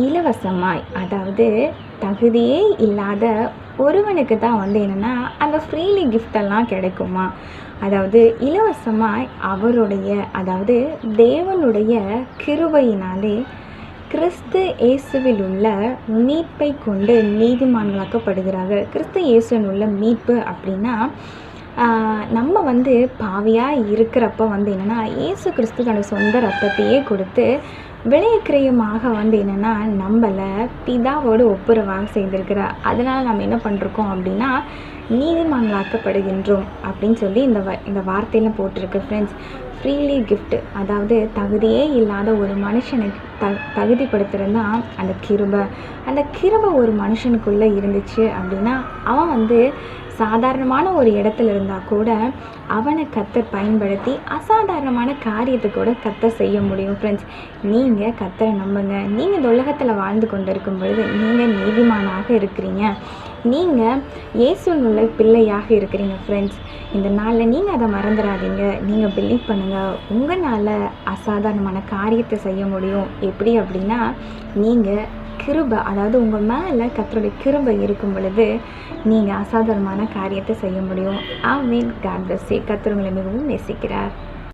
இலவசமாய், அதாவது தகுதியே இல்லாத ஒருவனுக்கு தான் என்னென்னா அந்த ஃப்ரீலி கிஃப்டெல்லாம் கிடைக்குமா? அதாவது இலவசமாய் அவருடைய, அதாவது தேவனுடைய கிருபையினாலே கிறிஸ்து இயேசுவில் உள்ள மீட்பை கொண்டு நீதிமான்களாக்கப்படுகிறார்கள். கிறிஸ்து இயேசுவில் உள்ள மீட்பு அப்படின்னா நம்ம பாவியாக இருக்கிறப்ப என்னென்னா இயேசு கிறிஸ்து தன்னோட சொந்த ரத்தத்தையே கொடுத்து விலைக்கிரயமாக என்னென்னா நம்மளை பிதாவோடு ஒப்புரவாக செய்திருக்கிறார். அதனால் நம்ம என்ன பண்ணுறோம் அப்படின்னா நீதிமான்களாக்கப்படுகின்றோம் அப்படின்னு சொல்லி இந்த வார்த்தையெல்லாம் போட்டிருக்கு ஃப்ரெண்ட்ஸ். ஃப்ரீலி கிஃப்ட், அதாவது தகுதியே இல்லாத ஒரு மனுஷனுக்கு தகுதிப்படுத்துகிறதுனா அந்த கிருபை ஒரு மனுஷனுக்குள்ளே இருந்துச்சு அப்படின்னா அவன் சாதாரணமான ஒரு இடத்துல இருந்தால் கூட அவனை கர்த்தர் பயன்படுத்தி அசாதாரணமான காரியத்தை கூட கர்த்தர் செய்ய முடியும். ஃப்ரெண்ட்ஸ், நீங்கள் கர்த்தரை நம்புங்க. நீங்கள் இந்த உலகத்தில் வாழ்ந்து கொண்டு இருக்கும் பொழுது நீங்கள் நீதிமானாக இருக்கிறீங்க. நீங்கள் இயேசுவினுள்ள பிள்ளையாக இருக்கிறீங்க. ஃப்ரெண்ட்ஸ், இந்த நாளில் நீங்கள் அதை மறந்துடாதீங்க. நீங்கள் பிலீவ் பண்ணுங்கள். உங்களால் அசாதாரணமான காரியத்தை செய்ய முடியும். எப்படி அப்படின்னா நீங்கள் கிருபை, அதாவது உங்கள் மேலே கர்த்தருடைய கிருபை இருக்கும் பொழுது நீங்கள் அசாதாரணமான காரியத்தை செய்ய முடியும். ஆமென். God bless you. கர்த்தர் உங்களை மிகவும் நேசிக்கிறார்.